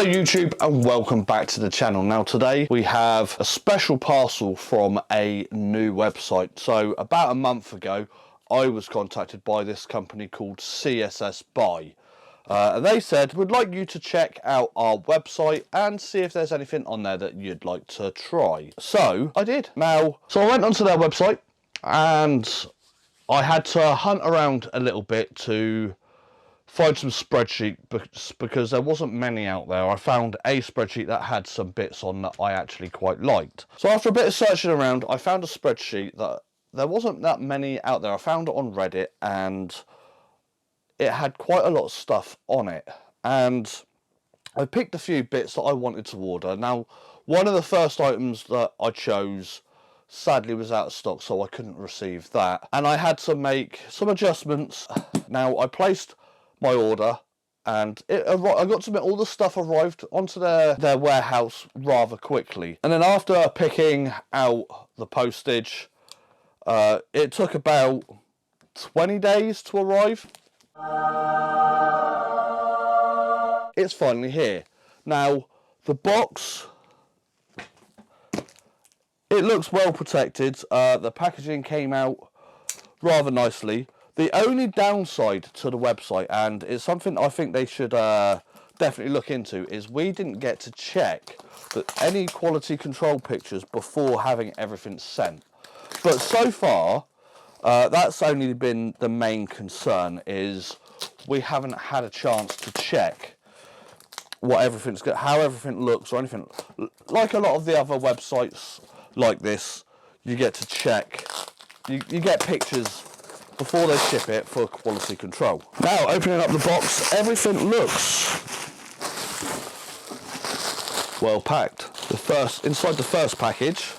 Hello YouTube and welcome back to the channel. Now today we have a special parcel from a new website. So about a month ago I was contacted by this company called CSSBuy. And they said, we'd like you to check out our website and see if there's anything on there that you'd like to try. So I did. So I went onto their website and I had to hunt around a little bit to find some spreadsheets because there wasn't many out there. I found a spreadsheet that had some bits on that I actually quite liked. So after a bit of searching around, I found a spreadsheet that there wasn't that many out there. I found it on Reddit and it had quite a lot of stuff on it. And I picked a few bits that I wanted to order. Now, one of the first items that I chose sadly was out of stock, so I couldn't receive that. And I had to make some adjustments. Now, I placed my order and I got to admit, all the stuff arrived onto their warehouse rather quickly. And then after picking out the postage, it took about 20 days to arrive. It's finally here. Now, the box, it looks well protected. The packaging came out rather nicely. The only downside to the website, and it's something I think they should definitely look into, is we didn't get to check that any quality control pictures before having everything sent. But so far, that's only been the main concern, is we haven't had a chance to check what everything's got, how everything looks or anything. Like a lot of the other websites like this, you get to check, you get pictures before they ship it for quality control. Now, opening up the box, everything looks well packed. Inside the first package,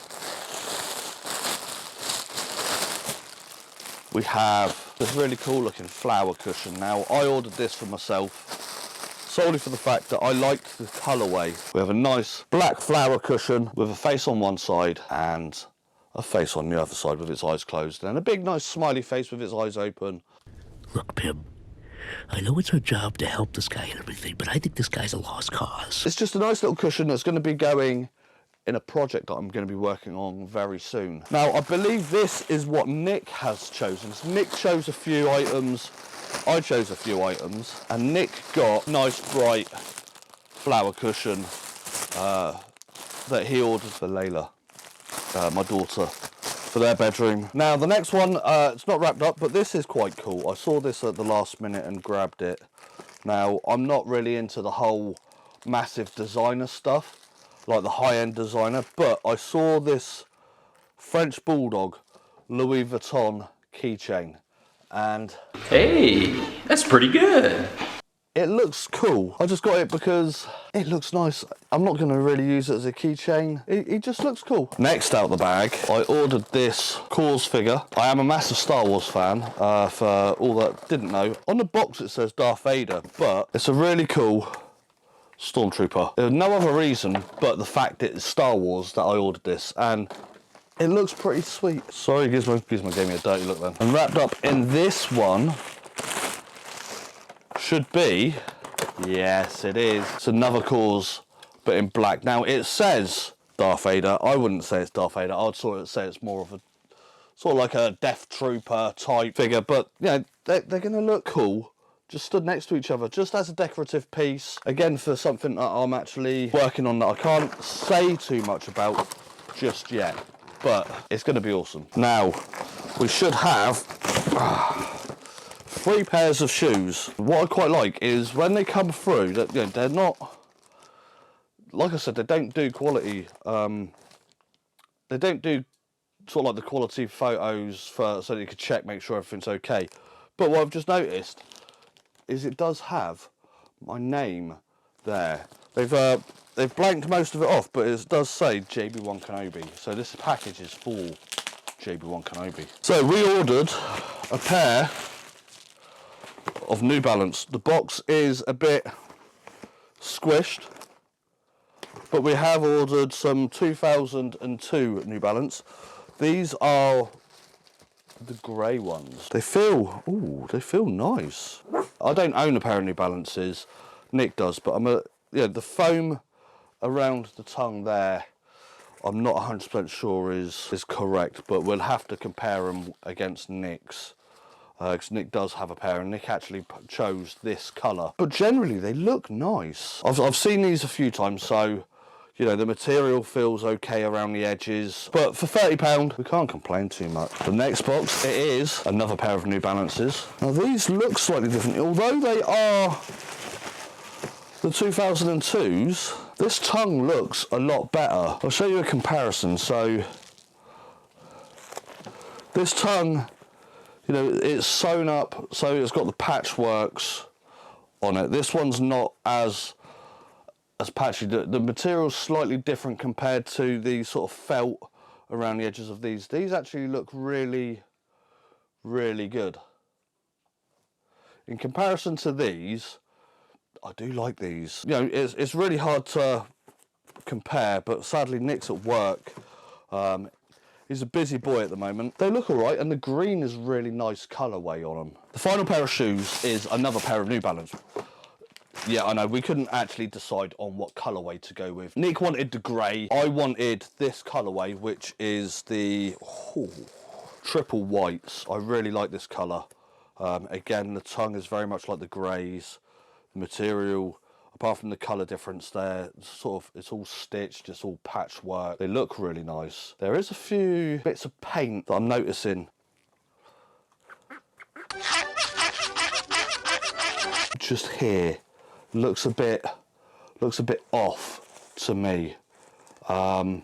we have this really cool looking flower cushion. Now, I ordered this for myself solely for the fact that I liked the colourway. We have a nice black flower cushion with a face on one side and a face on the other side with its eyes closed, and a big nice smiley face with its eyes open. Look, Pim, I know it's our job to help this guy and everything, but I think this guy's a lost cause. It's just a nice little cushion that's going to be going in a project that I'm going to be working on very soon. Now, I believe this is what Nick has chosen. So Nick chose a few items, I chose a few items, and Nick got a nice bright flower cushion that he ordered for Layla, my daughter, for their bedroom. Now, the next one, it's not wrapped up, but this is quite cool. I saw this at the last minute and grabbed it. Now, I'm not really into the whole massive designer stuff, like the high-end designer, but I saw this French Bulldog Louis Vuitton keychain, and hey, that's pretty good. it looks cool. I just got it because it looks nice. I'm not going to really use it as a keychain. It just looks cool. Next out the bag, I ordered this Kaws figure. I am a massive Star Wars fan, for all that didn't know. On the box it says Darth Vader, but it's a really cool Stormtrooper. There's no other reason but the fact it's Star Wars that I ordered this, and it looks pretty sweet. Sorry, Gizmo gave me a dirty look then. And wrapped up in this one should be, yes it is, it's another Kaws, but in black. Now, it says Darth Vader. I wouldn't say it's Darth Vader. I'd sort of say it's more of a, sort of like a Death Trooper type figure, but you know, they're going to look cool just stood next to each other, just as a decorative piece. Again, for something that I'm actually working on that I can't say too much about just yet, but it's going to be awesome. Now, we should have 3 pairs of shoes. What I quite like is when they come through, that, you know, they're not, like I said, they don't do quality, they don't do sort of like the quality photos so that you can check, make sure everything's okay. But what I've just noticed is it does have my name there. They've blanked most of it off, but it does say JB1 Kenobi. So this package is for JB1 Kenobi. So we ordered a pair of New Balance. The box is a bit squished, but we have ordered some 2002 New Balance. These are the grey ones. They feel nice. I don't own a pair of New Balances. Nick does, but yeah, the foam around the tongue there, I'm not 100% sure is correct, but we'll have to compare them against Nick's. Because Nick does have a pair, and Nick actually chose this colour. But generally, they look nice. I've seen these a few times, so, you know, the material feels okay around the edges. But for £30, we can't complain too much. The next box, it is another pair of New Balances. Now, these look slightly different. Although they are the 2002s, this tongue looks a lot better. I'll show you a comparison. So, this tongue, you know, it's sewn up, so it's got the patchworks on it. This one's not as patchy. The material's slightly different compared to the sort of felt around the edges of these. These actually look really, really good. In comparison to these, I do like these. You know, it's really hard to compare, but sadly Nick's at work. He's a busy boy at the moment. They look all right, and the green is really nice colourway on them. The final pair of shoes is another pair of New Balance. Yeah, I know, we couldn't actually decide on what colourway to go with. Nick wanted the grey. I wanted this colourway, which is the triple whites. I really like this colour. Again, the tongue is very much like the greys. The material, apart from the colour difference there, it's all stitched, it's all patchwork. They look really nice. There is a few bits of paint that I'm noticing. Just here, looks a bit off to me on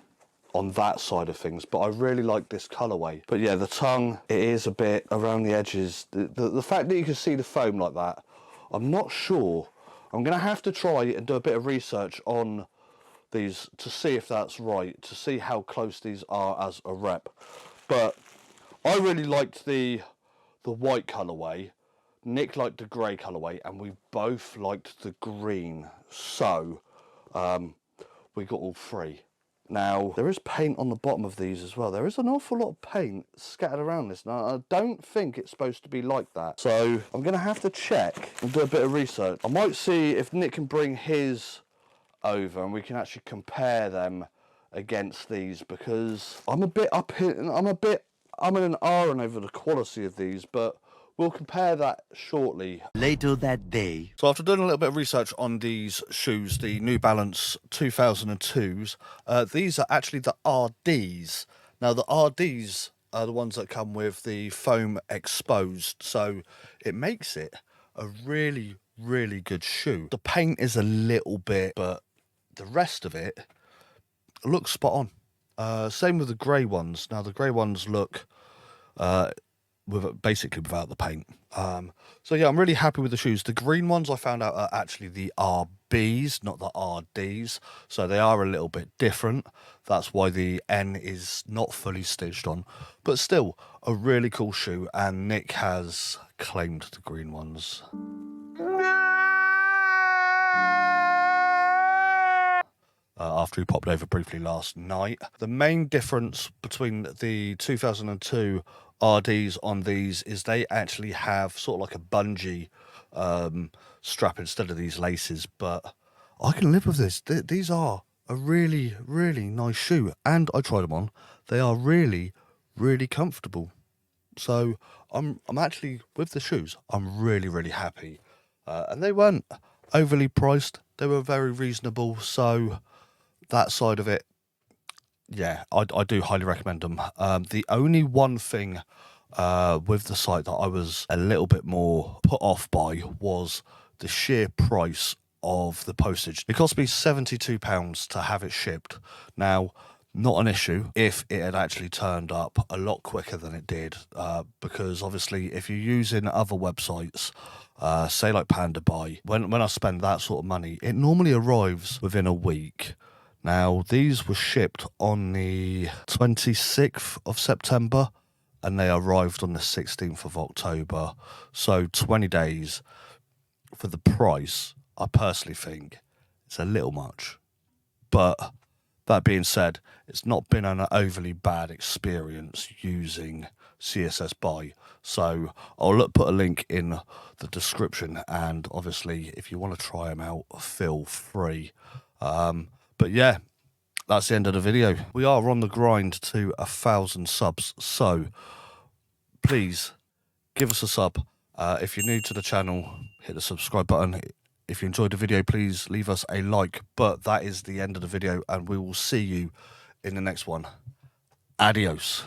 that side of things, but I really like this colourway. But yeah, the tongue, it is a bit around the edges. The fact that you can see the foam like that, I'm not sure. I'm going to have to try and do a bit of research on these to see if that's right, to see how close these are as a rep. But I really liked the white colourway. Nick liked the grey colourway, and we both liked the green. So we got all three. Now, there is paint on the bottom of these as well. There is an awful lot of paint scattered around this. Now, I don't think it's supposed to be like that. So, I'm going to have to check and do a bit of research. I might see if Nick can bring his over and we can actually compare them against these, because I'm a bit up here, I'm in an iron over the quality of these, but we'll compare that shortly. Later that day. So after doing a little bit of research on these shoes, the New Balance 2002s, these are actually the RDs. Now the RDs are the ones that come with the foam exposed, so it makes it a really, really good shoe. The paint is a little bit, but the rest of it looks spot on. Same with the grey ones. Now the grey ones look basically without the paint. So yeah, I'm really happy with the shoes. The green ones I found out are actually the RBs, not the RDs, so they are a little bit different. That's why the N is not fully stitched on, but still a really cool shoe, and Nick has claimed the green ones. After he popped over briefly last night. The main difference between the 2002 RDs on these is they actually have sort of like a bungee strap instead of these laces, but I can live with this. These are a really, really nice shoe, and I tried them on. They are really, really comfortable. So I'm actually, with the shoes, I'm really, really happy. And they weren't overly priced. They were very reasonable, so that side of it, yeah, I do highly recommend them. The only one thing with the site that I was a little bit more put off by was the sheer price of the postage. It cost me £72 to have it shipped. Now, not an issue if it had actually turned up a lot quicker than it did, because obviously if you're using other websites, say like PandaBuy, when I spend that sort of money, it normally arrives within a week. Now, these were shipped on the 26th of September, and they arrived on the 16th of October. So 20 days for the price, I personally think it's a little much. But that being said, it's not been an overly bad experience using CSSBuy. So I'll put a link in the description, and obviously if you want to try them out, feel free. But yeah, that's the end of the video. We are on the grind to 1,000 subs, so please give us a sub. If you're new to the channel, hit the subscribe button. If you enjoyed the video, please leave us a like. But that is the end of the video, and we will see you in the next one. Adios.